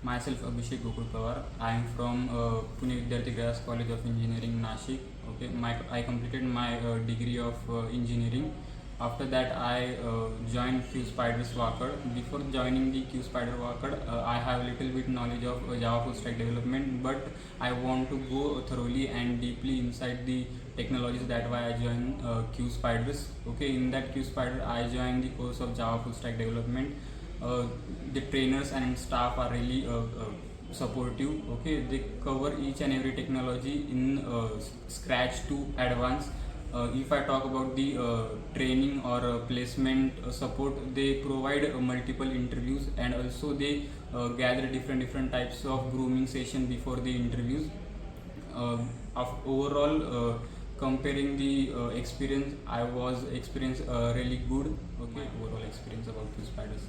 Myself Abhishek Pawar. I am from Pune Vidyarthi Grass College of Engineering, Nashik. Okay, I completed my degree of engineering. After that, I joined QSpiders Wakad. Before joining the QSpider Wakad, I have a little bit knowledge of Java full stack development, but I want to go thoroughly and deeply inside the technologies. That why I joined QSpiders. Okay, in that QSpider, I joined the course of Java full stack development. The trainers and staff are really supportive. Okay, they cover each and every technology in scratch to advance. If I talk about the training or placement support, they provide multiple interviews, and also they gather different types of grooming session before the interviews. Of overall, comparing the experience, I was experience really good. Okay, overall experience about QSpiders.